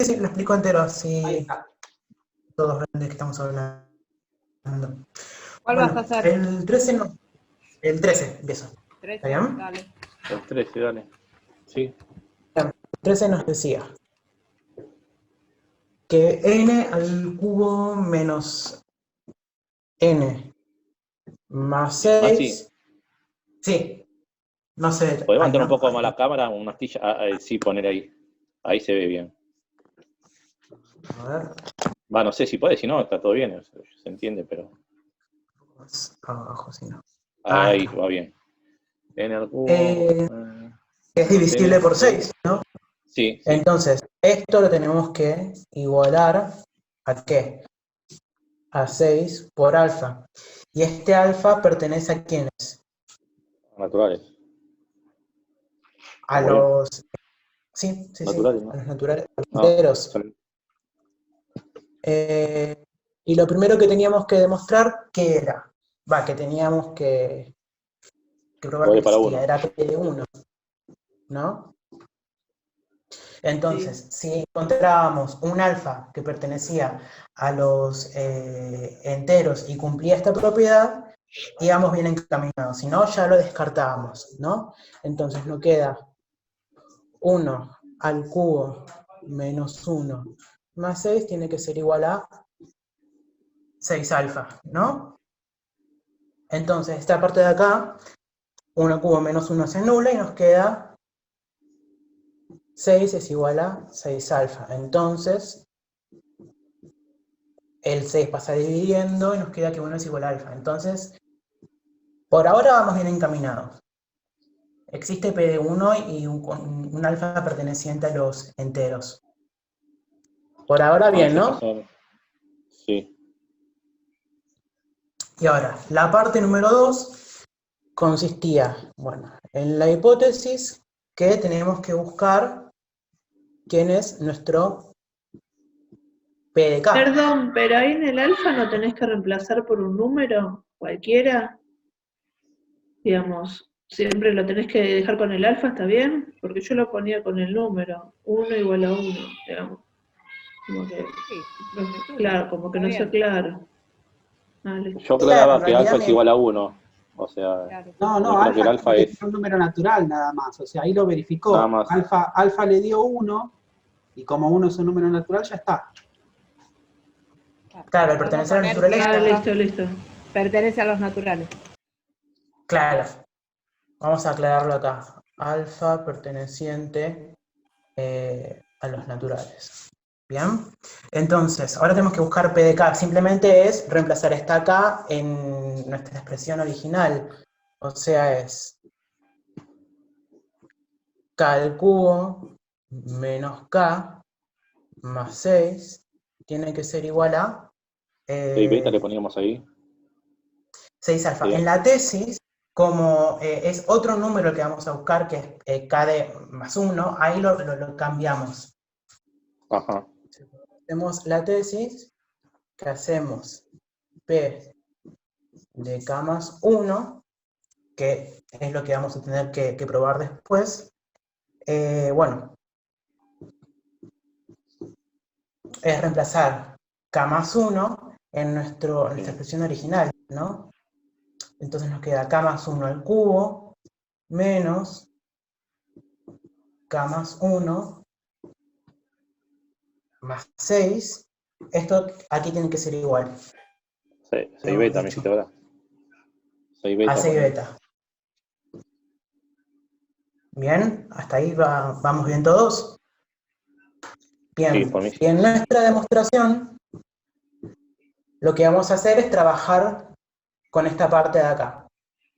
sí, lo explico entero, Ahí así está. todos ven de qué estamos hablando. ¿Cuál vas a hacer? El 13 no. El 13 empiezo. 13, ¿Está bien? dale. El 13, dale. Sí. El 13 nos decía que n al cubo menos n más Más 6. Sí, no sé, ¿podés ahí mantener un no. poco más la cámara? Una astilla. Sí, poner ahí. Ahí se ve bien. A ver, Va, no sé si puede, si no, está todo bien. Se entiende, pero. más abajo, si no. Ahí Está. va bien. N al cubo. Es Menos N divisible más por 6, 6. ¿no? Sí, sí. Entonces, esto lo tenemos que igualar ¿a qué? A 6 por alfa. Y este alfa pertenece a quiénes? Naturales. A ¿Cómo bien? los... Sí, Naturales, a ¿no? los naturales, a los Ah, enteros. Y lo primero que teníamos que demostrar, ¿qué era? Que teníamos que probar que doble para existía, 1. era P de 1, ¿no? Entonces, Sí. si encontrábamos un alfa que pertenecía a los enteros y cumplía esta propiedad, íbamos bien encaminados, si no, ya lo descartábamos, ¿no? Entonces nos queda 1 al cubo menos 1 más 6 tiene que ser igual a 6 alfa, ¿no? Entonces, esta parte de acá, 1 al cubo menos 1 se anula y nos queda 6 es igual a 6 alfa. Entonces, el 6 pasa dividiendo y nos queda que 1 es igual a alfa. Entonces, por ahora vamos bien encaminados. Existe P de 1 y un alfa perteneciente a los enteros. Por ahora bien, ¿no? Sí. Y ahora, la parte número 2 consistía, bueno, en la hipótesis que tenemos que buscar quién es nuestro P de K. Perdón, pero ahí en el alfa no tenés que reemplazar por un número cualquiera. Digamos, siempre lo tenés que dejar con el alfa, ¿está bien? Porque yo lo ponía con el número, 1 igual a 1, digamos. Como que, Sí, claro, como que está no sea bien. claro. Vale. Yo Claro, aclaraba en que realidad alfa es igual a 1. O sea, Claro. porque No, creo que el alfa alfa tiene que es ser un número natural nada más. O sea, ahí lo nada verificó. más. Alfa le dio 1 y como 1 es un número natural, ya está. Claro, al Podemos pertenecer a la poner que naturaleza, Listo. pertenece a los naturales. claro, vamos a aclararlo acá. Alfa perteneciente a los naturales. Bien, entonces, ahora tenemos que buscar P de K. Simplemente es reemplazar esta K en nuestra expresión original. O sea, es K al cubo menos K más 6 tiene que ser igual a 6 beta le poníamos ahí. 6 alfa. Sería. En la tesis, como es otro número que vamos a buscar, que es K de más 1, ahí lo cambiamos. Ajá. Hacemos la tesis, que hacemos P de K más 1, que es lo que vamos a tener que probar después. Bueno, es reemplazar K más 1 en nuestra expresión original, ¿no? Entonces nos queda K más 1 al cubo menos K más 1 más 6. Esto aquí tiene que ser igual. 6 Hemos beta, me dicho. dijiste ahora. 6 beta. A 6 beta. Bien, hasta ahí vamos bien todos. Bien, Sí, por mí y sí. en nuestra demostración lo que vamos a hacer es trabajar con esta parte de acá,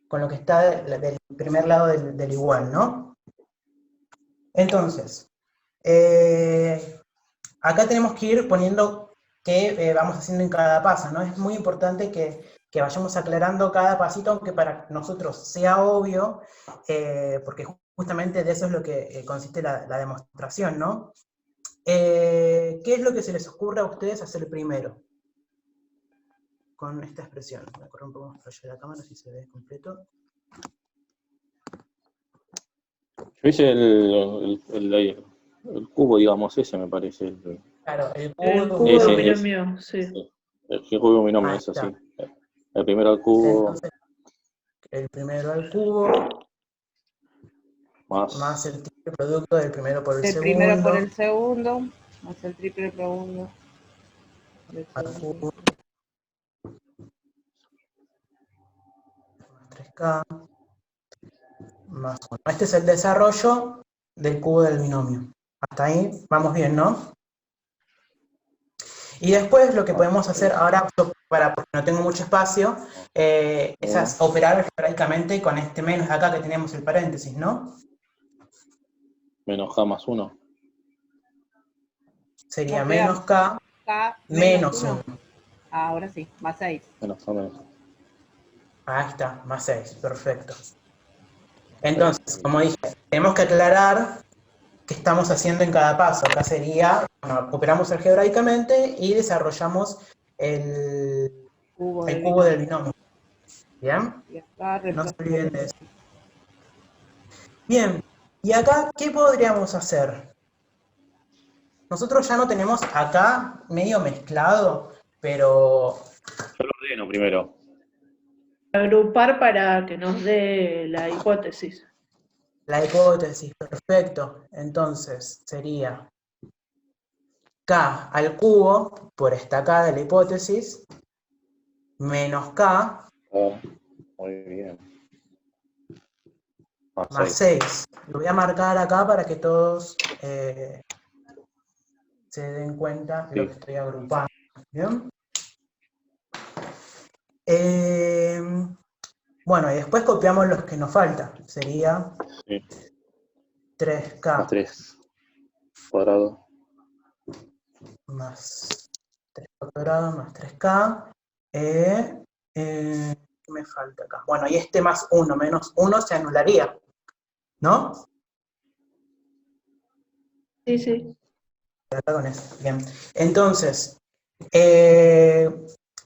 con lo que está del primer lado del igual, ¿no? Entonces, acá tenemos que ir poniendo qué vamos haciendo en cada paso, ¿no? Es muy importante que vayamos aclarando cada pasito, aunque para nosotros sea obvio, porque justamente de eso es lo que consiste la demostración, ¿no? ¿Qué es lo que se les ocurre a ustedes hacer primero con esta expresión? Voy a correr un poco más para allá de la cámara si se ve completo. Yo hice el El cubo, digamos, ese me parece. Claro, el El cubo cubo de Ese de un es. binomio, sí. Sí. El cubo de un binomio, Ahí eso está. sí. El primero al cubo Entonces, el primero al cubo más más el triple producto del primero por el El primero por segundo el segundo, más el triple segundo por el al segundo. cubo más 3K más 1. Este es el desarrollo del cubo del binomio. Hasta ahí vamos bien, ¿no? Y después lo que podemos hacer ahora, porque no tengo mucho espacio, es operar algebraicamente con este menos de acá que tenemos el paréntesis, ¿no? menos K más 1. Sería No menos K K menos menos 1. Ahora sí, más 6. Menos K menos. Ahí está, más 6, perfecto. Entonces, como dije, tenemos que aclarar qué estamos haciendo en cada paso. Acá sería, bueno, operamos algebraicamente y desarrollamos el Cubo el de cubo del binomio. binomio. ¿Bien? Y acá No se reemplazamos. olviden de eso. Bien, y acá, ¿qué podríamos hacer? Nosotros ya no tenemos acá medio mezclado, pero Yo lo ordeno primero. Agrupar para que nos dé la hipótesis. la hipótesis, perfecto. Entonces sería K al cubo, por esta K de la hipótesis, menos K Muy bien. más 6. Lo voy a marcar acá para que todos se den cuenta de lo que estoy agrupando. ¿Bien? Bueno, y después copiamos los que nos faltan. Sería Sí. 3K Más 3 cuadrado. más 3 cuadrado más 3K. ¿Qué me falta acá? Bueno, y este más 1 menos 1 se anularía, ¿no? Sí, sí. Acá con eso. Bien. Entonces,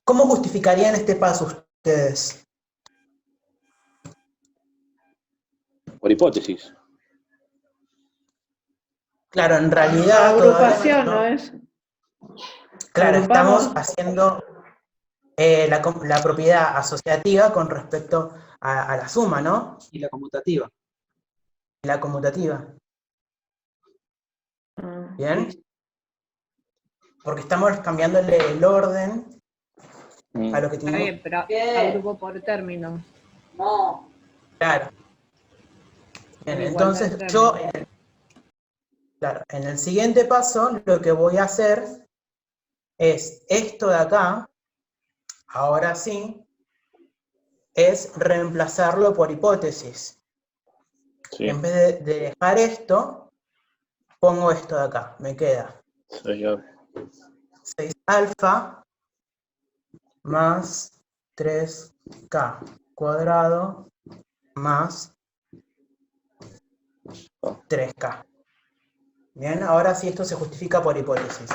¿cómo justificarían este paso ustedes? Por hipótesis. Claro, en realidad Agrupación, ¿no todavía es? claro, Agrupamos. estamos haciendo la propiedad asociativa con respecto a la suma, ¿no? Y la conmutativa. La conmutativa. ¿Bien? Sí. Porque estamos cambiándole el orden a lo que Está tenemos. bien, pero agrupo por términos. Claro. Bien, Por igualdad de entonces yo, términos. claro, en el siguiente paso lo que voy a hacer es esto de acá, ahora sí, es reemplazarlo por hipótesis. Sí. En vez de dejar esto, pongo esto de acá, me queda 6 alfa más 3K cuadrado más 3K. Bien, ahora sí esto se justifica por hipótesis.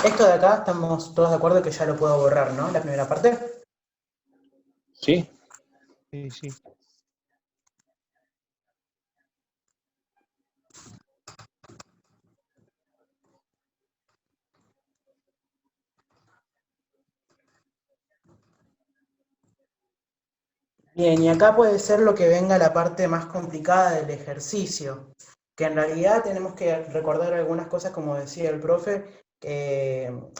Esto de acá estamos todos de acuerdo que ya lo puedo borrar, ¿no? La primera parte. ¿Sí? Sí, sí. Bien, y acá puede ser lo que venga la parte más complicada del ejercicio, que en realidad tenemos que recordar algunas cosas, como decía el profe,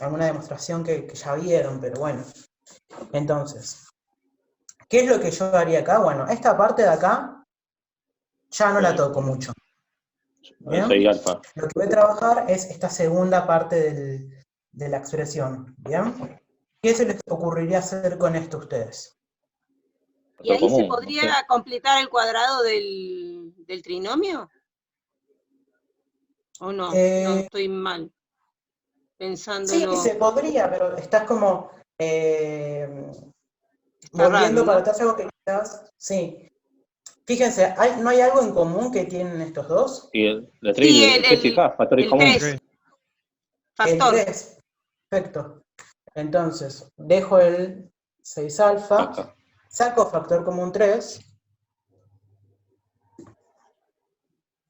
alguna demostración que ya vieron, pero bueno. Entonces, ¿qué es lo que yo haría acá? Bueno, esta parte de acá ya no la toco mucho. ¿Bien? 6 alfa. Lo que voy a trabajar es esta segunda parte de la expresión. ¿Bien? ¿Qué se les ocurriría hacer con esto a ustedes? ¿Y ahí común, se podría no sé. completar el cuadrado del trinomio? ¿O no? No estoy mal Sí, pensándolo. se podría, pero estás como Está volviendo raro, para ¿no? atrás algo que quizás, sí. Fíjense, ¿no hay algo en común que tienen estos dos? Y la 3 Sí, y el 3 y acá, factores el comunes. 3, El factor. 3. Perfecto. Entonces, dejo el 6 alfa, Acá. saco factor común 3,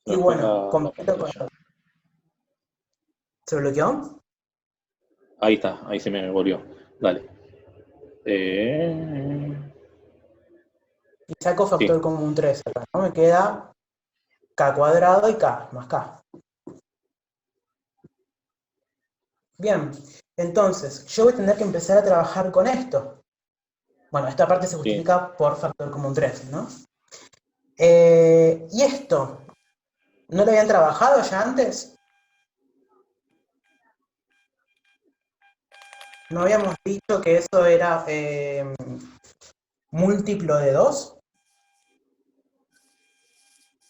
y Me fue bueno, la completo con pantalla. ¿Se bloqueó? Ahí está, ahí se me volvió. Dale. Y saco Sí, factor común 3 acá, ¿no? Me queda k cuadrado y k más k. Bien, entonces, yo voy a tener que empezar a trabajar con esto. Bueno, esta parte se sí. justifica por factor común 3, ¿no? ¿Y esto? ¿No lo habían trabajado ya antes? ¿No habíamos dicho que eso era múltiplo de 2?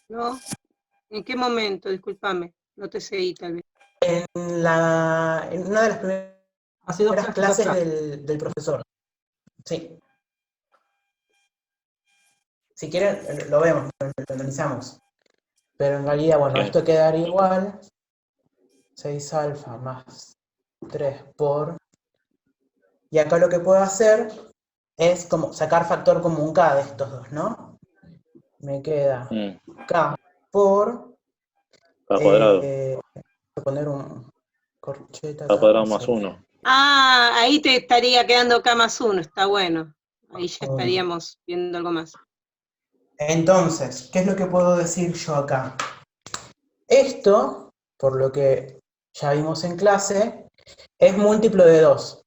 ¿No? ¿En qué momento? Discúlpame, no te seguí tal vez. En una de las Hace 2 primeras clases clases atrás. del profesor. Sí. Si quieren, lo vemos, lo analizamos. Pero en realidad, bueno, Bien. esto quedaría igual. 6 alfa más 3 por... Y acá lo que puedo hacer es como sacar factor común k de estos dos, ¿no? Me queda k por... K cuadrado. voy a poner un corchete K acá. cuadrado más 1. Ah, ahí te estaría quedando K más 1, está bueno. Ahí ya Uno. estaríamos viendo algo más. Entonces, ¿qué es lo que puedo decir yo acá? Esto, por lo que ya vimos en clase, es múltiplo de 2.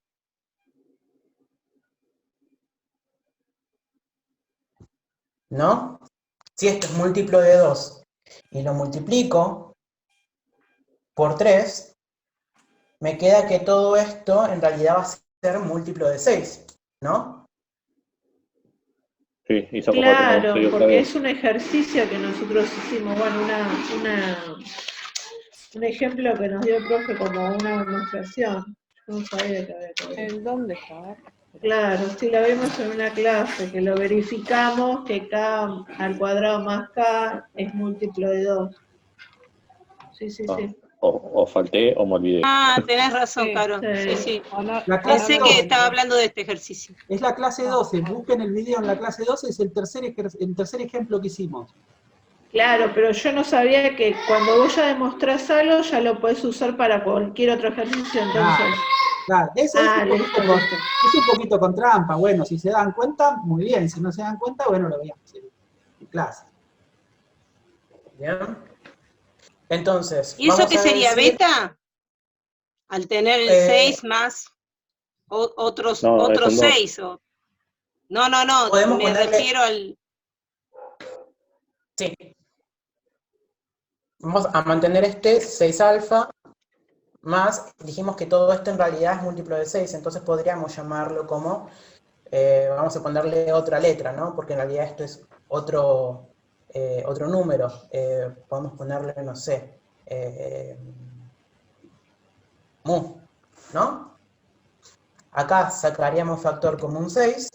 ¿No? Si esto es múltiplo de 2 y lo multiplico por 3, me queda que todo esto en realidad va a ser múltiplo de 6, ¿no? Sí, y saco 4 más 6 Claro, otra porque vez. es un ejercicio que nosotros hicimos, bueno, un ejemplo que nos dio el profe como una demostración. Yo no sabía que había que ver. ¿En dónde está? A ver. Claro, sí la vimos en una clase, que lo verificamos, que k al cuadrado más k es múltiplo de 2. Sí, sí, Ah, sí. o falté o me olvidé. Ah, tenés razón, Sí. Caro. Sí, sí. O no, La clase Pensé que 12. estaba hablando de este ejercicio. Es la clase 12. Busquen el video en la clase 12, es el tercer ejemplo que hicimos. Claro, pero yo no sabía que cuando vos ya demostrás algo, ya lo podés usar para cualquier otro ejercicio, entonces. Claro, es Listo, listo. es un poquito con trampa. Bueno, si se dan cuenta, muy bien. Si no se dan cuenta, bueno, lo veíamos en clase. ¿Bien? Entonces, ¿Y eso vamos qué a sería? decir... ¿Beta? Al tener el 6 más otros No, son 2. 6. No, podemos me ponerle... refiero al... Sí. Vamos a mantener este 6 alfa más, dijimos que todo esto en realidad es múltiplo de 6, entonces podríamos llamarlo como, vamos a ponerle otra letra, ¿no? Porque en realidad esto es otro número. Podemos ponerle, no sé, mu, ¿no? Acá sacaríamos factor común 6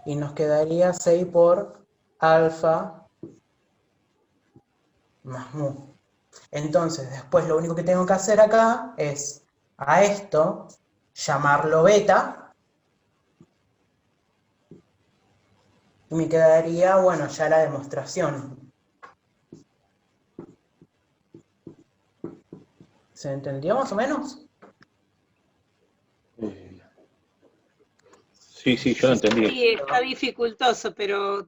y nos quedaría 6 por alfa más mu. Entonces, después lo único que tengo que hacer acá es a esto llamarlo beta y me quedaría, bueno, ya la demostración. ¿Se entendió más o menos? Sí, yo lo entendí. Sí, está dificultoso, pero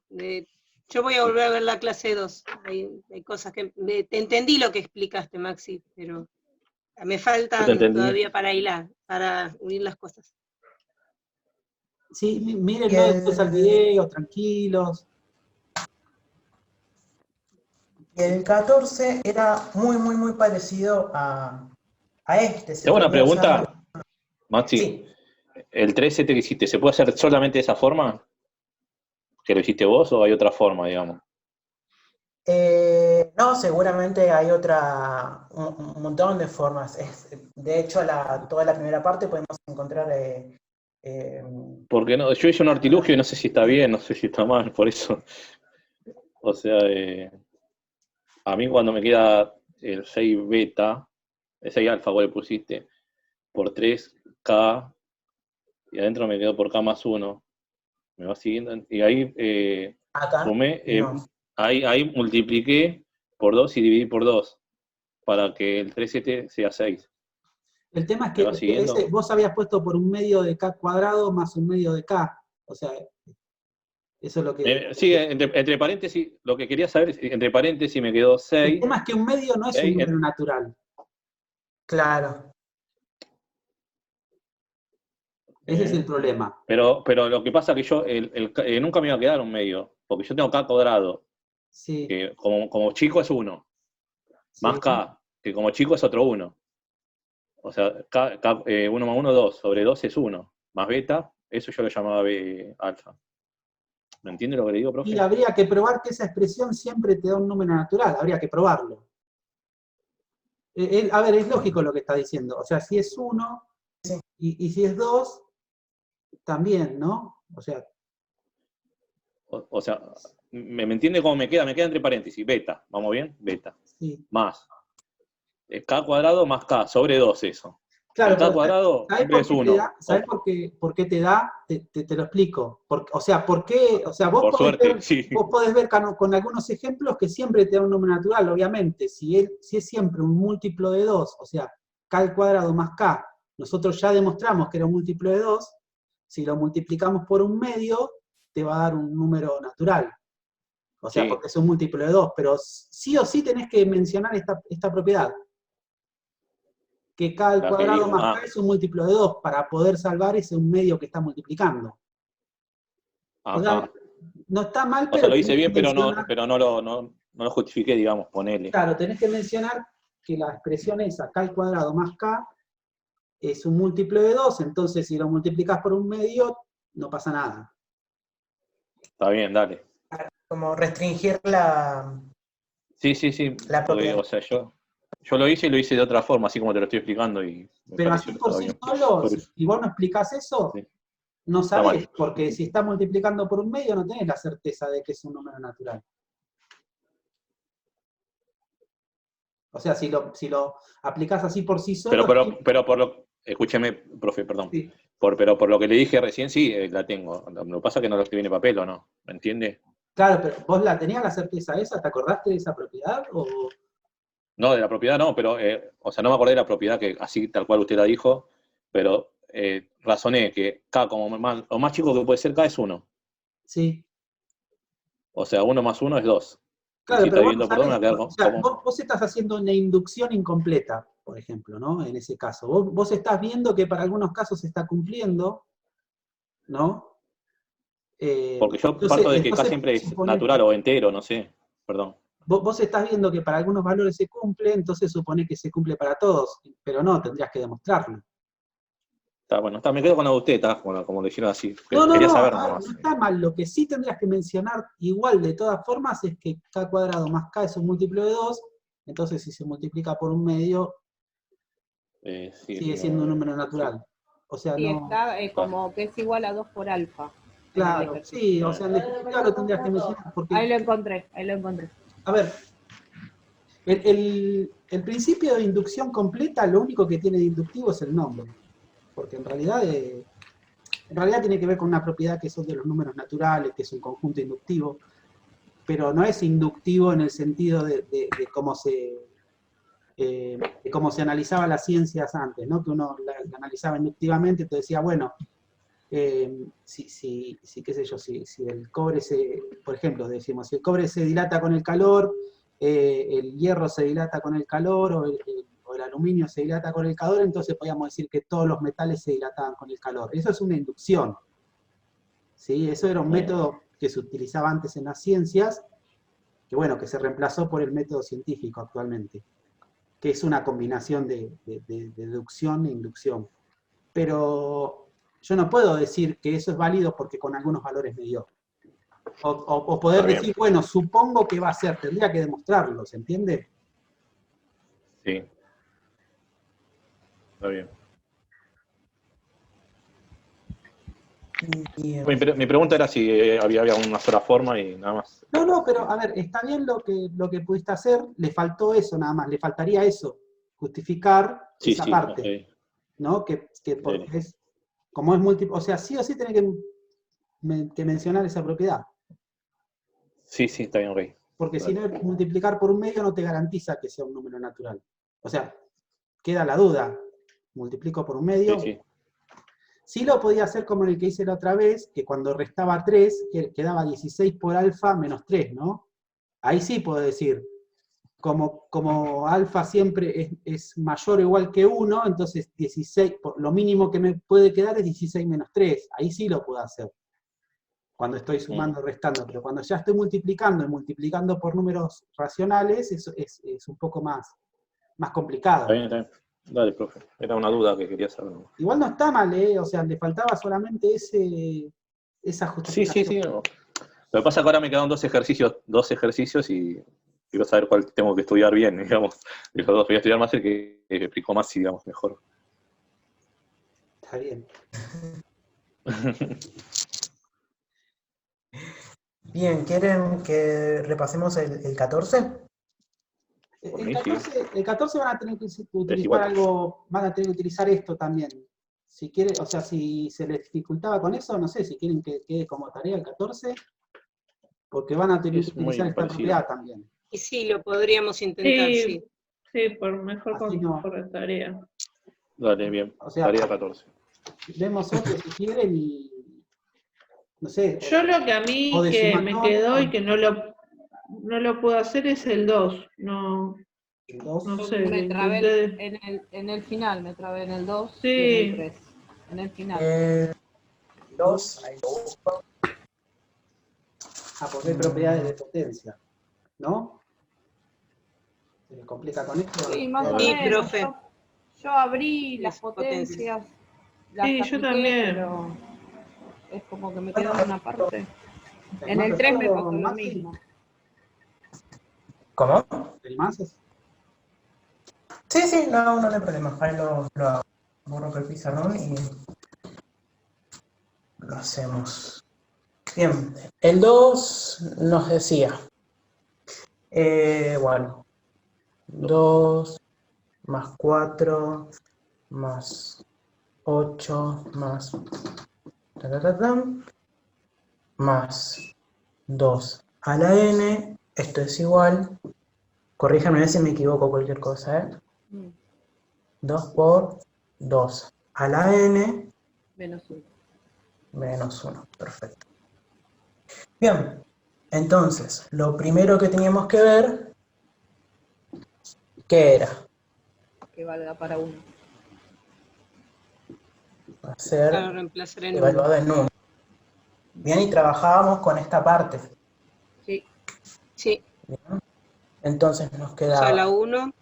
yo voy a volver a ver la clase 2. Hay cosas que... te entendí lo que explicaste, Maxi, pero me Yo te faltan entendí. todavía para hilar, para unir las cosas. Sí, Y mírenlo después al video, tranquilos. el 14 era muy parecido a este. Se Tengo una podía usar... pregunta, Maxi. Sí. ¿El 3 que hiciste, se puede hacer solamente de esa forma? ¿Que lo hiciste vos o hay otra forma, digamos? No, seguramente hay un montón de formas. De hecho, toda la primera parte podemos encontrar... Porque no, yo hice un artilugio y no sé si está bien, no sé si está mal, por eso. O sea, a mí cuando me queda el 6 beta, el 6 alfa, vos le pusiste, por 3K, y adentro me quedó por K más 1. Me va siguiendo, y ahí acá, sumé, no. ahí multipliqué por 2 y dividir por 2 para que el 3,7 sea 6. El tema es ¿Me que vas siguiendo? vos habías puesto por un medio de k cuadrado más un medio de k. O sea, eso es lo que... Sí, entre paréntesis, lo que quería saber es, entre paréntesis me quedó El 6. tema es que un medio no es un número natural. Claro. Ese es el problema. Pero lo que pasa es que yo nunca me iba a quedar un medio, porque yo tengo k cuadrado, Sí, que como chico es 1, más sí. k, que como chico es otro 1. O sea, 1 más 1, 2, sobre 2 es 1, más beta, eso yo lo llamaba alfa. ¿Me entiende lo que le digo, profe? Y habría que probar que esa expresión siempre te da un número natural, habría que probarlo. A ver, es lógico lo que está diciendo. O sea, si es 1 y si es 2, también, ¿no? O sea, O sea, ¿me entiende cómo me queda? Me queda entre paréntesis, beta, ¿vamos bien? Beta, sí. más k cuadrado más k, sobre 2 eso. Claro, El k pero cuadrado ¿sabés siempre por es qué te 1. da? ¿Sabés por qué te da? Te lo explico. O sea, ¿por qué? O sea, vos Por suerte, sí. podés ver con algunos ejemplos que siempre te da un número natural, obviamente. Si es siempre un múltiplo de 2, o sea, k al cuadrado más k, nosotros ya demostramos que era un múltiplo de 2, si lo multiplicamos por un medio, te va a dar un número natural. O sea, Sí. porque es un múltiplo de 2, pero sí o sí tenés que mencionar esta propiedad. Que k al La que cuadrado digo, más k es un múltiplo de 2 para poder salvar ese un medio que está multiplicando. O sea, ajá. no está mal, O sea, pero lo hice tenés que bien, pero mencionar, no lo justifiqué, digamos, ponele. claro, tenés que mencionar que la expresión esa, k al cuadrado más k, es un múltiplo de 2, entonces si lo multiplicás por un medio, no pasa nada. Está bien, dale. Como restringir la Sí, porque, propiedad. o sea, yo lo hice y lo hice de otra forma, así como te lo estoy explicando, y me Pero pareció así que por estaba sí bien. solo, Por eso, si vos no explicás eso, sí. no Está mal. sabés, porque si estás multiplicando por un medio no tenés la certeza de que es un número natural. O sea, si lo aplicás así por sí solo, Pero por lo, escúcheme, profe, perdón. sí. Pero por lo que le dije recién, sí, la tengo. Lo que pasa es que no lo escribí en el papel, ¿o no? ¿Me entiende? Claro, pero ¿vos tenías la certeza esa? ¿Te acordaste de esa propiedad? No, de la propiedad no, pero, o sea, no me acordé de la propiedad que así tal cual usted la dijo, pero razoné que K lo más chico que puede ser K es 1. Sí. O sea, 1 más 1 es 2. Y Claro, si está pero vos no dividiendo por 2 me va sabés, a quedar o sea, como... vos estás haciendo una inducción incompleta, por ejemplo, ¿no? En ese caso. Vos estás viendo que para algunos casos se está cumpliendo, ¿no? Porque yo parto de que K siempre es suponés natural o entero, no sé. Perdón. vos estás viendo que para algunos valores se cumple, entonces supone que se cumple para todos, pero no, tendrías que demostrarlo. Está bueno, me quedo con la de usted, está, como lo hicieron así. No, Quería a saber nada ver, más. no está mal. Lo que sí tendrías que mencionar igual de todas formas es que k cuadrado más k es un múltiplo de 2, entonces si se multiplica por un medio, sigue siendo un número natural. Sí. O sea, Sí, no... está como que es igual a 2 por alfa. en el Claro, ejercicio. sí, o sea, en definitiva lo tendrías que mencionar porque... Ahí lo encontré. A ver, el principio de inducción completa, lo único que tiene de inductivo es el nombre, porque en realidad tiene que ver con una propiedad que son de los números naturales, que es un conjunto inductivo, pero no es inductivo en el sentido de cómo se analizaba las ciencias antes, ¿no? Que uno la analizaba inductivamente, te decía, bueno, si qué sé yo, si el cobre por ejemplo, decimos, si el cobre se dilata con el calor, el hierro se dilata con el calor, o el aluminio se dilata con el calor, entonces podríamos decir que todos los metales se dilataban con el calor. Eso es una inducción. ¿Sí? Eso era un método que se utilizaba antes en las ciencias, que bueno, que se reemplazó por el método científico actualmente, que es una combinación de deducción e inducción. Pero yo no puedo decir que eso es válido porque con algunos valores me dio. O poder decir, bueno, supongo que va a ser, tendría que demostrarlo, ¿se entiende? Sí. Está bien. Mi pregunta era si había una sola forma y nada más. No, pero a ver, está bien lo que pudiste hacer, le faltó eso nada más, le faltaría eso, justificar esa parte, Okay. ¿no? Que porque como es múltiple, o sea, sí o sí tenés que mencionar esa propiedad. Sí, está bien, ok. porque si no, multiplicar por un medio no te garantiza que sea un número natural. O sea, queda la duda. Multiplico por un medio. Sí, sí. Sí lo podía hacer como en el que hice la otra vez, que cuando restaba 3, quedaba 16 por alfa menos 3, ¿no? Ahí sí puedo decir, como alfa siempre es mayor o igual que 1, entonces 16, lo mínimo que me puede quedar es 16 menos 3. Ahí sí lo puedo hacer, cuando estoy sumando o restando. Pero cuando ya estoy multiplicando y multiplicando por números racionales, eso es un poco más complicado. Está bien, está bien. Dale, profe. Era una duda que quería saber. Igual no está mal, o sea, le faltaba solamente esa Sí, justificación. sí, sí. No. Lo que pasa es que ahora me quedaron dos ejercicios y quiero saber cuál tengo que estudiar bien, digamos. De los dos voy a estudiar más el que explicó más, digamos, mejor. Está bien. Bien, ¿quieren que repasemos el 14? Por El mí, sí. 14 van a tener que utilizar igual. algo, van a tener que utilizar esto también. Si quiere, o sea, si se les dificultaba con eso, no sé, si quieren que quede como tarea el 14, porque van a tener que Es muy utilizar esta parecido. propiedad también. Y sí, lo podríamos intentar, sí. Sí, mejor Así no. por la tarea. Dale, bien. O sea, Tarea 14. vemos otro si quieren y, no sé. Yo lo que a mí o de que me sumatoria, quedó o y que no lo puedo hacer es el 2. No, el 2. no Yo sé, me lo trabé intenté. en el final, me trabé en el 2 Sí. y en el 3. En el final. 2, ahí lo busco. Porque hay propiedades de potencia, ¿no? Se les complica con esto. Sí, más o Sí, menos. profe. Yo abrí las Es potencia. potencias, las Sí, yo apliqué, también. pero es como que me quedó en una parte. En ¿El el más 3 me pesado, pasó lo Maxi? mismo. ¿Cómo? ¿El más? Sí, sí, no hay problema. Ahí lo hago. Borro el pizarrón y lo hacemos. Bien, el 2 nos decía, bueno, 2 más 4 más 8 más más 2 a la n, esto es igual, corríjame si me equivoco cualquier cosa, ¿eh? 2 por 2 a la n Menos 1. menos 1, perfecto. Bien, entonces, lo primero que teníamos que ver, ¿qué era? Que valga para 1. Va a ser Para reemplazar en 1. evaluado en 1. Bien, y trabajábamos con esta parte. Sí. Sí. Bien. Entonces nos 2 a la quedaba 1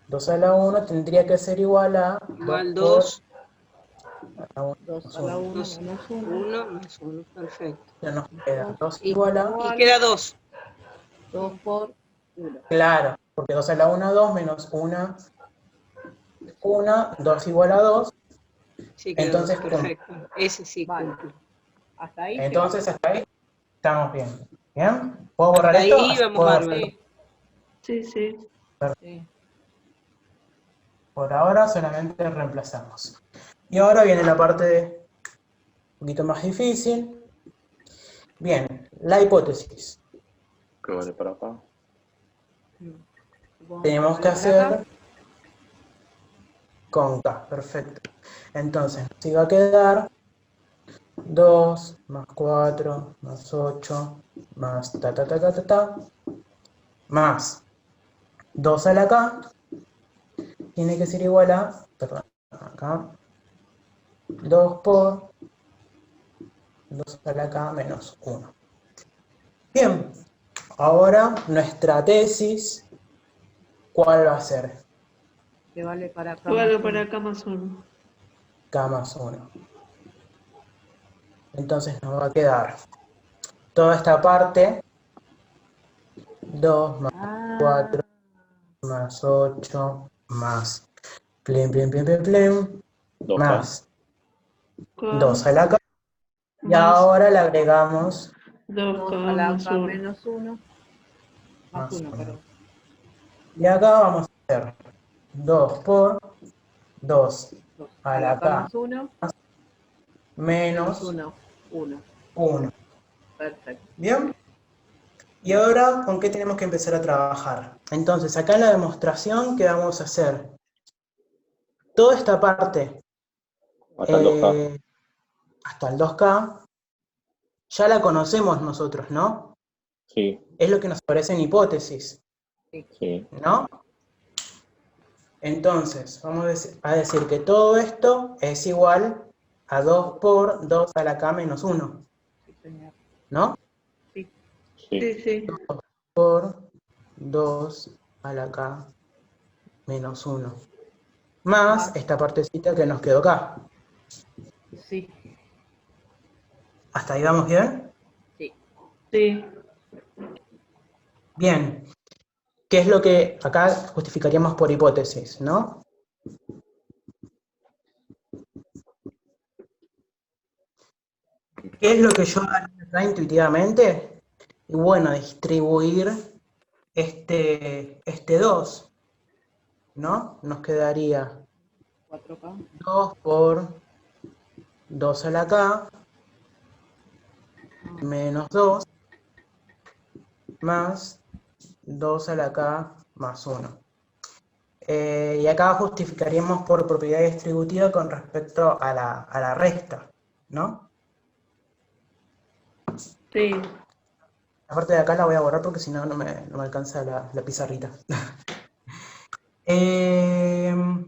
2 a la 1 tendría que ser igual a igual 2 2. 2 a la 1 2, menos 1. 1 más 1, perfecto. Ya nos queda 2 Y, igual a... y queda 2. 2 por 1. Claro, porque 2 a la 1, 2 menos 1, 1, 2 igual a 2. Sí, queda 2, Entonces, perfecto. Ese sí Vale. cumple. Hasta ahí. Entonces, hasta ahí estamos bien. ¿Bien? ¿Puedo borrar Hasta esto? ahí Así vamos puedo bárbaro. hacer. Sí, sí. Sí. Por ahora solamente reemplazamos. Y ahora viene la parte un poquito más difícil. Bien, la hipótesis. ¿Qué vale para acá? Supongo Tenemos que vale para acá. hacer con K, perfecto. Entonces nos iba a quedar 2 más 4 más 8 más más 2 a la K tiene que ser igual a, perdón, acá, 2 por 2 a la K menos 1. Bien, ahora nuestra tesis, ¿cuál va a ser? Que vale para acá. Igual para acá más 1. K más 1. Entonces nos va a quedar toda esta parte, 2 más 4 más 8 más plin, más 2 a la K. Y ahora le agregamos 2 a la K menos 1. Más 1, perdón. Y acá vamos a hacer 2 por 2 a la K más 1. menos 1. 1. 1. Perfecto. ¿Bien? Y ahora, ¿con qué tenemos que empezar a trabajar? Entonces, acá en la demostración, ¿qué vamos a hacer? Toda esta parte, Hasta el 2K. hasta el 2K, ya la conocemos nosotros, ¿no? Sí, Es lo que nos aparece en hipótesis, sí. ¿no? Entonces, vamos a decir que todo esto es igual a 2 por 2 a la K menos 1, Sí, señor. ¿no? Sí. Sí. Por 2 a la K menos 1. Más esta partecita que nos quedó acá. Sí. ¿Hasta ahí vamos bien? Sí. Bien. ¿Qué es lo que acá justificaríamos por hipótesis, no? ¿Qué es lo que yo haría acá intuitivamente? Y bueno, distribuir este 2, ¿no? Nos quedaría 4K. 2 por 2 a la K menos 2 más 2 a la K más 1. Y acá justificaríamos por propiedad distributiva con respecto a la resta, ¿no? Sí. La parte de acá la voy a borrar porque si no, no me alcanza la pizarrita. ¿Qué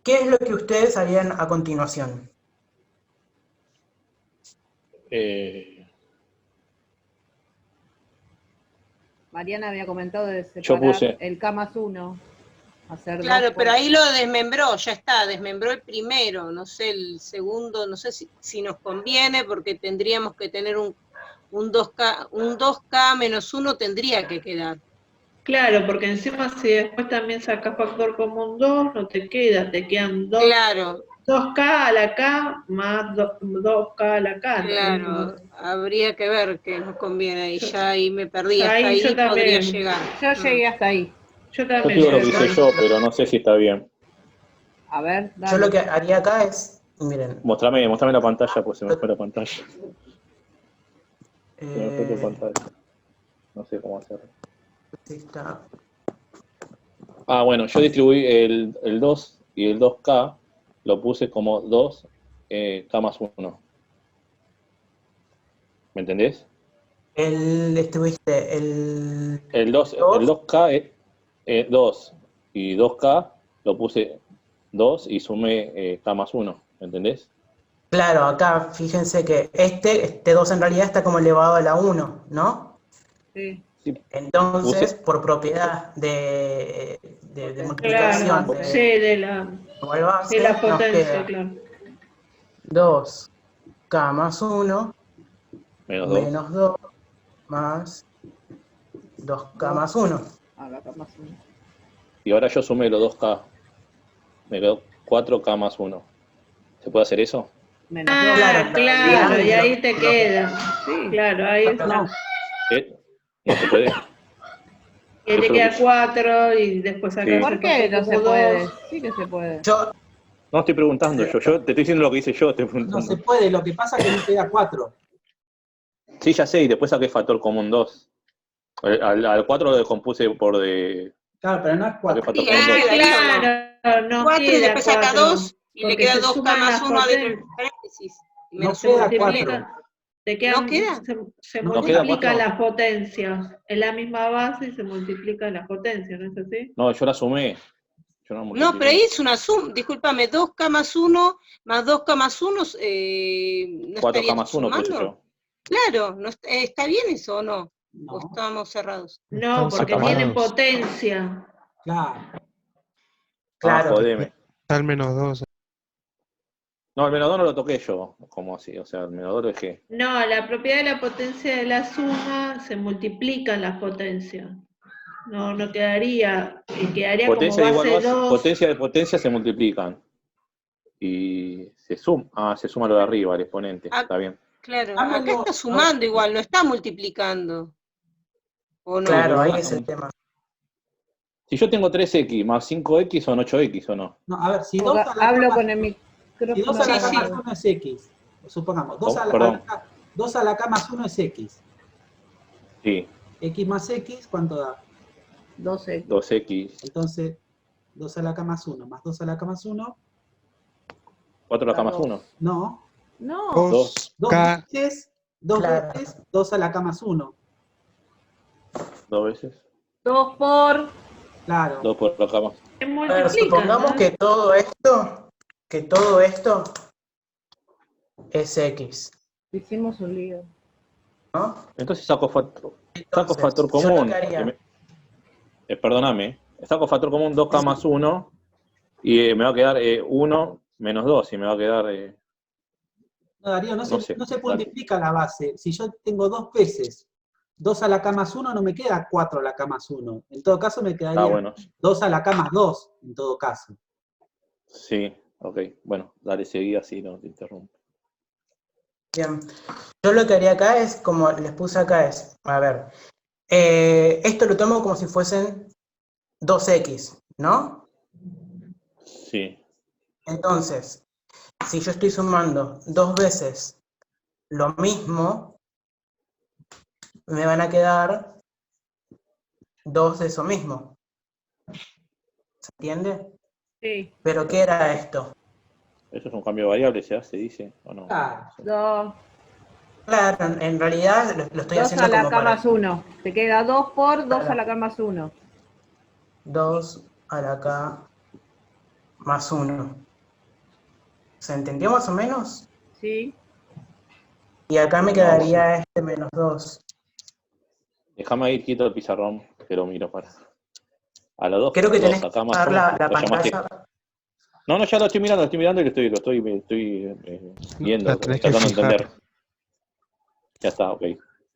es lo que ustedes harían a continuación? Mariana había comentado de Yo separar puse- el K más 1. Hacer Claro, 2 pero por... ahí lo desmembró, ya está, desmembró el primero, no sé, el segundo, no sé si nos conviene, porque tendríamos que tener un 2K menos 1 tendría que quedar. Claro, porque encima si después también sacas factor común 2, no te queda, te quedan 2, Claro, 2K a la K más 2K a la K. claro, habría que ver qué nos conviene, y ya ahí me perdí, hasta Ahí yo ahí podría también. llegar. Yo llegué hasta ahí. Yo Yo también. te digo lo que llegué hice acá. yo, pero no sé si está bien. A ver, Yo dale. lo que haría acá es, miren, Mostrame la pantalla, pues se me fue la pantalla. Se me fue tu eh, pantalla. No sé cómo hacerlo. sí está. Ah, bueno, yo distribuí el 2 y el 2K, lo puse como 2 K más 1. ¿Me entendés? Estuviste el El 2K, 2 y 2K, lo puse 2 y sumé K más 1. ¿Me entendés? claro, acá fíjense que este 2 en realidad está como elevado a la 1, ¿no? Sí. Sí, Entonces, puse por propiedad de Claro, multiplicación sí, de la base, nos potencia, queda claro. 2K más 1 menos 2. menos 2 más 2K más 1. A la K más 1. Y ahora yo sumé los 2K. Me quedó 4K más 1. ¿Se puede hacer eso? Menos 2. Ah, claro, y ahí te queda. Sí. Claro, ahí está. No, ¿No se puede? Y te Yo queda creo que 4 y después sacas Sí. el ¿Por qué no factor se como puede? 2. Sí que se puede. Yo, No estoy preguntando yo te estoy diciendo lo que hice yo, estoy no preguntando. se puede, lo que pasa es que no te da 4. Sí, ya sé, y después saqué factor común 2. Al 4 lo descompuse por de... Claro, pero no es Saqué 4. factor Sí, común ahí 2. quedaría, ¿o no? Claro, no 4 y queda después saca 4. 2 y le Porque queda se 2K suman más las 1 adentro potencias. del paréntesis. Y No menos Se queda 1 multiplican, 4. te quedan, ¿No queda? se No queda multiplican 4. las potencias. Es la misma base y se multiplican las potencias, ¿no es así? No, yo la sumé. Yo no No, multipliqué. pero ahí es una suma, discúlpame, 2K más 1 más 2K más 1, ¿no 4K estaría más 1 puse sumando? yo. Claro, no, ¿está bien eso o no? ¿O No, estamos cerrados? No, porque separados. tienen potencia. claro. claro, Jodeme. Al menos 2. No, el menos 2 no lo toqué yo, como así, o sea, el menos 2 lo dejé. No, la propiedad de la potencia de la suma se multiplican las potencias. No quedaría, quedaría como Potencia de igual base base, 2. potencia de potencia se multiplican. Y se suma. Se suma lo de arriba, el exponente. Ah, Está bien. Claro, Dámelo, acá está sumando igual, no está multiplicando. ¿O no? Sí, claro, ahí pero es el tema. si yo tengo 3x más 5x son 8x o no. No, a ver, si 2 Porque a la hablo K con el más, micrófono. si 2 a la K Sí, más sí. 1 es X, supongamos, 2 ¿Cómo? a la, Perdón. 2 a la K más 1 es X. Sí, X más X, ¿cuánto da? 12. 2x, Entonces, 2 a la K más 1 más 2 a la K más 1, 4 a la K más Dos. 1. no, No. 2K. dos Claro. veces 2 a la K más 1. 2 veces. 2 por... Claro. 2 por la K más. Se A ver, multiplican, supongamos ¿no? que todo esto es X, Hicimos un lío. ¿no? Entonces saco factor Entonces, yo lo común. que haría, Perdóname. Saco factor común 2K más 1 y me va a quedar 1 menos 2 y me va a quedar... No, Darío, No sé. no se multiplica la base. Si yo tengo 2 veces 2 a la K más 1, no me queda 4 a la K más 1. En todo caso, me quedaría bueno. 2 a la K más 2, en todo caso. Sí, ok. Bueno, dale, seguí así, no te interrumpo. bien, yo lo que haría acá es, como les puse acá, es, a ver, esto lo tomo como si fuesen 2X, ¿no? Sí. Entonces, si yo estoy sumando 2 veces lo mismo, me van a quedar 2 de eso mismo. ¿Se entiende? Sí. ¿Pero qué era esto? Eso es un cambio de variable, ¿ya se dice? ¿O no? Claro. 2. Claro, en realidad lo estoy 2 haciendo a la como K para más 1. Te queda 2 por 2 a Claro. la K más 1. 2 a la K más 1. ¿Se entendió más o menos? Sí. Y acá me No, quedaría este menos 2. Déjame ir quito el pizarrón, que lo miro para. A las 2, Creo que tenés 2 que acá más dar 1, la lo llamaste. pantalla. No, ya lo estoy mirando y lo estoy viendo, La tenés que tratando de fijar. entender. Ya está, ok.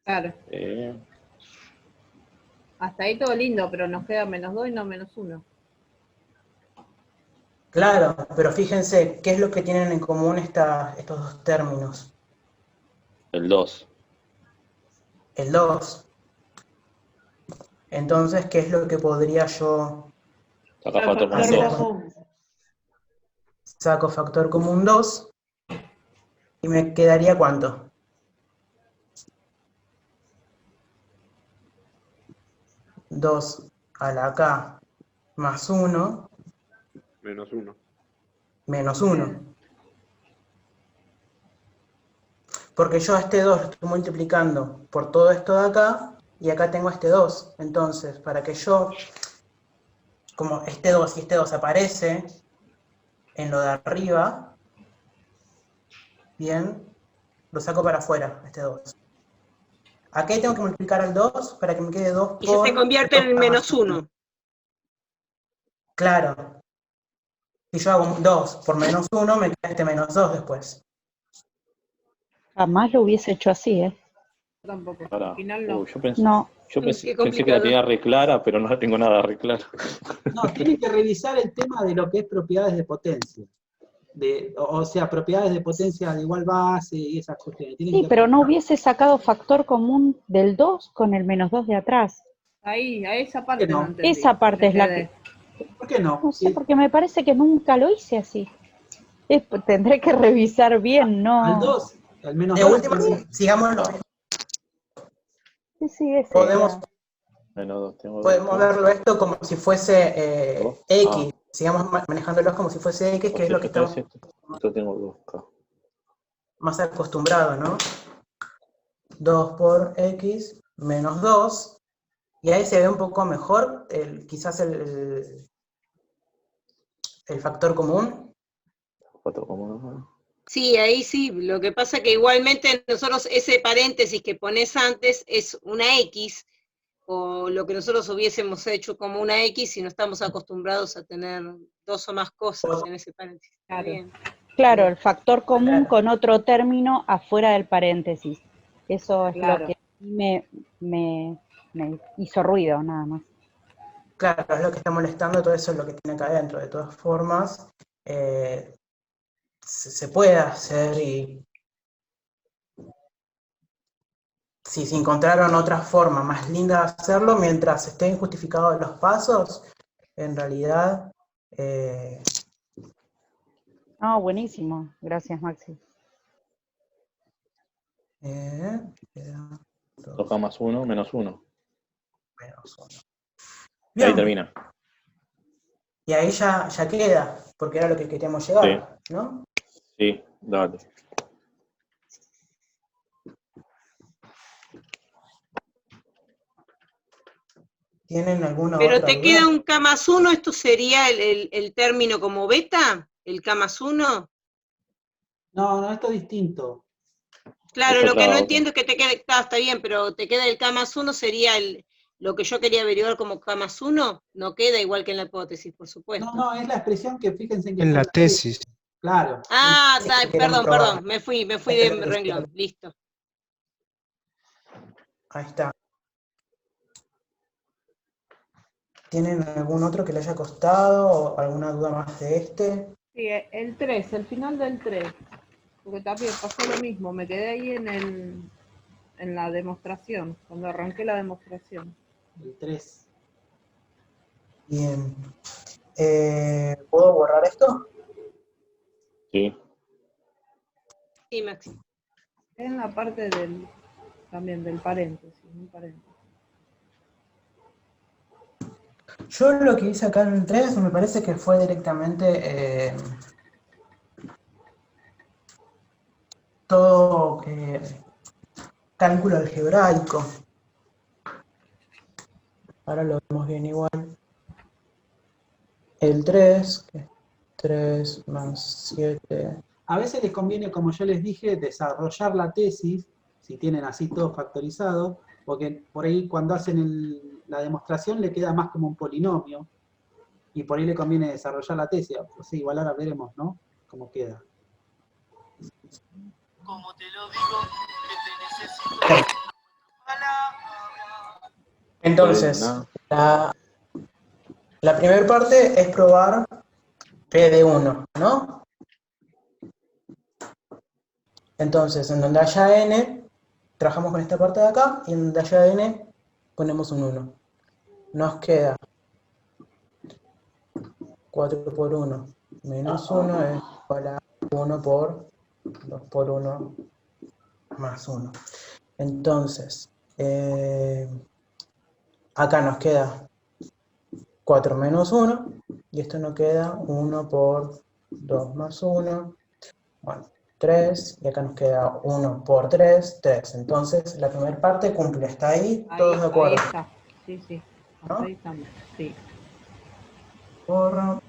Claro. Hasta ahí todo lindo, pero nos queda menos 2 y no menos 1. Claro, pero fíjense, ¿qué es lo que tienen en común estos dos términos? El 2. El 2. Entonces, ¿qué es lo que podría yo Saca El factor común factor 2. común. saco factor común 2 y me quedaría ¿cuánto? 2 a la K más 1 Menos 1. menos 1. Porque yo a este 2 lo estoy multiplicando por todo esto de acá, y acá tengo este 2. Entonces, para que yo, como este 2 y este 2 aparece en lo de arriba, bien, lo saco para afuera, este 2. Aquí tengo que multiplicar al 2 para que me quede 2 Y se te por convierte en 2K más menos 1. Claro. Si yo hago un 2 por menos 1, me queda este menos 2 después. Jamás lo hubiese hecho así, ¿eh? Tampoco. Ahora, Al final no. yo pensé, No. Qué pensé que complicado. la tenía re clara, pero no la tengo nada re clara. No, tienen que revisar el tema de lo que es propiedades de potencia. O sea, propiedades de potencia de igual base y esas cuestiones. Sí, pero no hubiese sacado factor común del 2 con el menos 2 de atrás. Ahí, a esa parte no? no entendí. Esa parte es la quedé. ¿Por qué no? No sé, Si porque me parece que nunca lo hice así. Tendré que revisar bien, ¿no? al 2, al menos De 2. última, sigamos lo mismo. Sí, ese Podemos, era. Menos 2, tengo 2. podemos verlo esto como si fuese ¿Dos? X. Sigamos manejándolo como si fuese X, que es lo que estamos Yo tengo 2K. más acostumbrados, ¿no? 2 por X menos 2. Y ahí se ve un poco mejor quizás el factor común. Factor común 2. Sí, ahí sí. Lo que pasa que igualmente nosotros ese paréntesis que pones antes es una X, o lo que nosotros hubiésemos hecho como una X si no estamos acostumbrados a tener 2 o más cosas en ese paréntesis. Está Claro. bien. Claro, el factor común Claro. con otro término afuera del paréntesis. Eso es Claro. lo que me hizo ruido, nada más. Claro, es lo que está molestando, todo eso es lo que tiene acá adentro. De todas formas, se puede hacer y si se encontraron otra forma más linda de hacerlo, mientras estén justificados los pasos, en realidad... Buenísimo. Gracias, Maxi. 2K más 1 menos 1. menos 1. Ahí Bien, termina. y ahí ya queda, porque era lo que queríamos llegar, ¿no? Sí, dale. ¿Tienen alguna Pero otra te queda duda? un K más 1, ¿esto sería el término como beta? ¿El K más 1? No, esto es distinto. Claro, Es lo que no otra. entiendo es que te quede, está bien, pero te queda el K más 1, sería lo que yo quería averiguar como K más 1, no queda igual que en la hipótesis, por supuesto. No, es la expresión que fíjense que En está la en la tesis. tesis. Claro. Ah, Sí, que queremos perdón, probar. me fui Esta de es la que renglón, listo. Ahí está. ¿Tienen algún otro que le haya costado o alguna duda más de este? Sí, el 3, el final del 3. Porque también pasó lo mismo, me quedé ahí en la demostración, cuando arranqué la demostración. El 3. Bien. ¿Puedo borrar esto? Sí. Sí, Maxi. En la parte también del paréntesis, un paréntesis. Yo lo que hice acá en el 3 me parece que fue directamente todo cálculo algebraico. Ahora lo vemos bien igual. El 3, que es 3 más 7. A veces les conviene, como yo les dije, desarrollar la tesis, si tienen así todo factorizado, porque por ahí cuando hacen la demostración le queda más como un polinomio, y por ahí le conviene desarrollar la tesis. Pues sí, igual ahora veremos, ¿no? Cómo queda. Como te lo digo, que te necesito. Entonces, la primera parte es probar P de 1, ¿no? Entonces, en donde haya n, trabajamos con esta parte de acá, y en donde haya n, ponemos un 1. Nos queda 4 por 1 menos 1 es igual a 1 por 2 por 1 más 1. Entonces, acá nos queda 4 menos 1, y esto nos queda 1 por 2 más 1, bueno, 3, y acá nos queda 1 por 3, 3. Entonces, la primera parte cumple, ¿está ahí? ¿Todos de acuerdo? Ahí está, sí, hasta ¿No? ahí estamos, sí. Borro.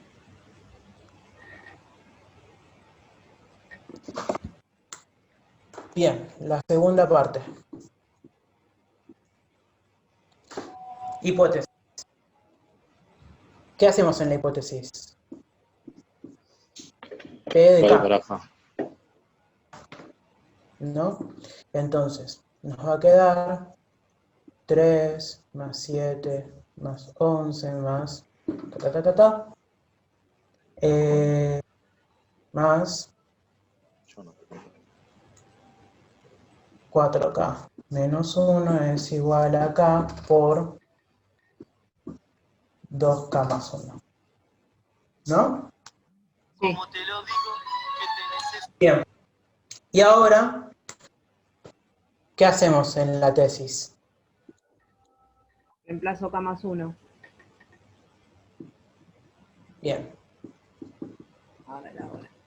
Bien, la segunda parte. Hipótesis. ¿Qué hacemos en la hipótesis? P de Vale, K, baraja. ¿no? Entonces, nos va a quedar 3 más 7 más 11 más más 4K menos 1 es igual a K por 2K más 1, ¿no? Sí. Como te lo digo, que te necesito. Bien. Y ahora, ¿qué hacemos en la tesis? Reemplazo K más 1. Bien. Ahora.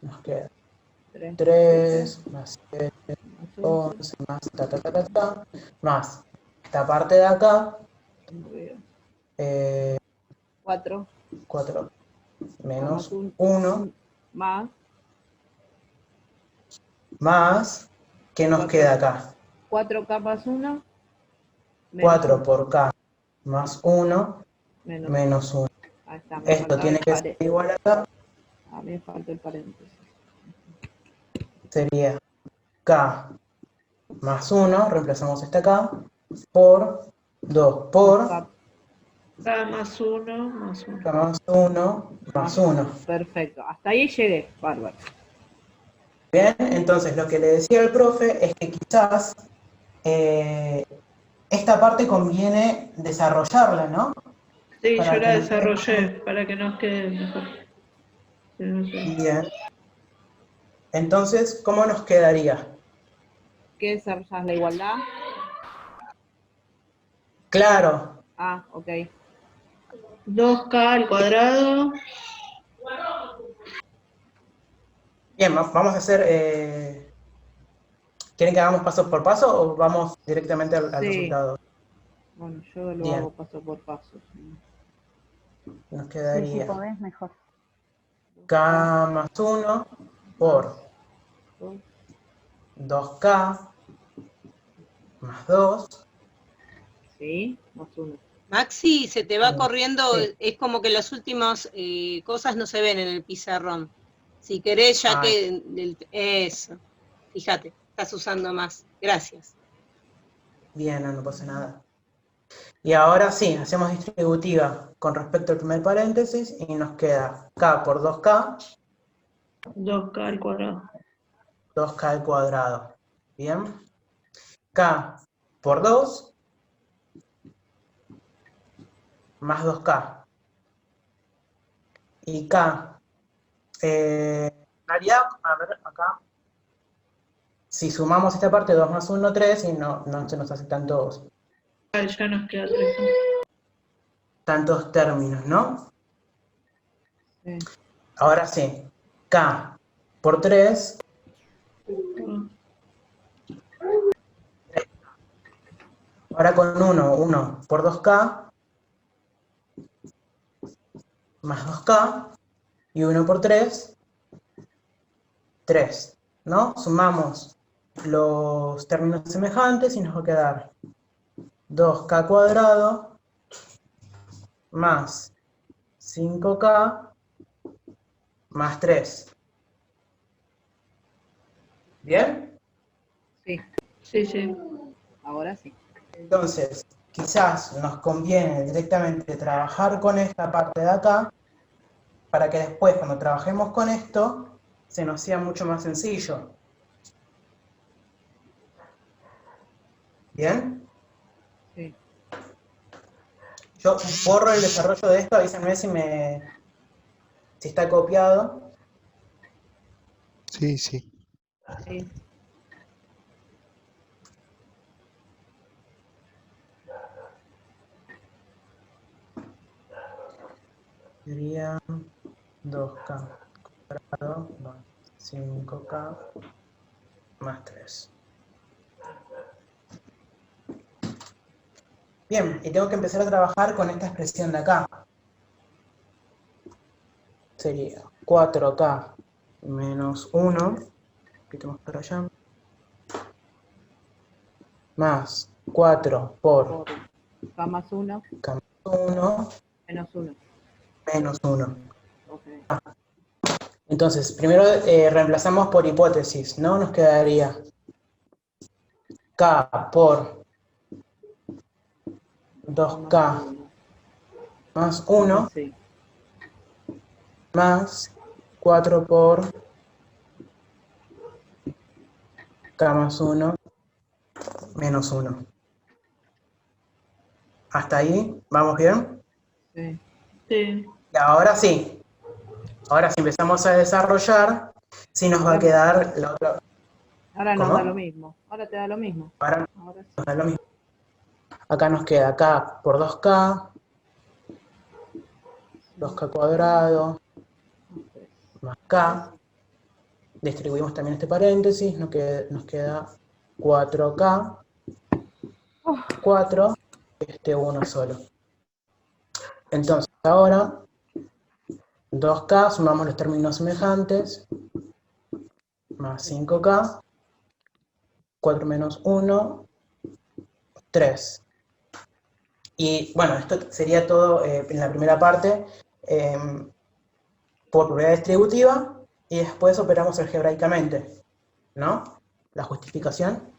Nos queda 3 3 más 7 más 11 más más esta parte de acá, 4 4 menos 1 1 más, ¿qué nos queda acá? 4K más 1 4 por K más 1 menos menos 1. Ahí está, Esto tiene que ser igual a acá, a mí me falta el paréntesis. sería K más 1, reemplazamos esta K, por 2 por K más 1 más 1. K más 1 más 1. Perfecto, hasta ahí llegué, bárbaro. Bien, entonces lo que le decía el profe es que quizás esta parte conviene desarrollarla, ¿no? Sí, Para yo que la nos quede desarrollé para que nos quede mejor. bien. Entonces, ¿cómo nos quedaría? ¿Qué desarrollas? ¿La igualdad? Claro. Ah, ok. 2K al cuadrado. Bien, vamos a hacer... ¿Quieren que hagamos paso por paso o vamos directamente al Sí. resultado? Bueno, yo lo Bien. hago paso por paso. Sí. Nos Sí, si quedaría podés, mejor. K más 1 por 2K más 2. Sí, más 1. Maxi, se te va Sí. corriendo, Sí. es como que las últimas cosas no se ven en el pizarrón. Si querés, ya Ay. que... Eso, fíjate, estás usando más. Gracias. Bien, no pasa nada. Y ahora sí, hacemos distributiva con respecto al primer paréntesis y nos queda K por 2K, 2K al cuadrado. 2K al cuadrado. Bien. K por 2 más 2K. Y K, en realidad, a ver, acá, si sumamos esta parte 2 más 1, 3 y no se nos hace tantos Ya nos queda 3. términos, ¿no? Sí. Ahora sí, K por 3, ahora con 1 por 2K, más 2K, y 1 por 3, 3, ¿no? Sumamos los términos semejantes y nos va a quedar 2K cuadrado más 5K más 3. ¿Bien? Sí, Sí, sí. ahora sí. Entonces, quizás nos conviene directamente trabajar con esta parte de acá para que después, cuando trabajemos con esto, se nos sea mucho más sencillo. ¿Bien? Sí. Yo borro el desarrollo de esto, avísenme si está copiado. Sí, sí. Sí. Sería 2K cuadrado más 5K más 3. Bien, y tengo que empezar a trabajar con esta expresión de acá. Sería 4K menos 1, un poquito más para allá, más 4 por K más 1, K más 1 menos 1. menos 1. Ok. Entonces, primero reemplazamos por hipótesis, ¿no? Nos quedaría K por 2K más 1 Sí. más 4 por K más 1 menos 1. ¿Hasta ahí? ¿Vamos bien? Sí. Sí. Y ahora sí empezamos a desarrollar, sí nos va a quedar la otra. Ahora nos ¿Cómo? da lo mismo. Ahora te da lo mismo. Ahora Ahora sí. nos da lo mismo. Acá nos queda K por 2K, 2K cuadrado, más K. Distribuimos también este paréntesis, nos queda 4K, 4, este 1 solo. Entonces, ahora 2K, sumamos los términos semejantes, más 5K, 4 menos 1, 3. Y bueno, esto sería todo en la primera parte por propiedad distributiva y después operamos algebraicamente, ¿no? La justificación.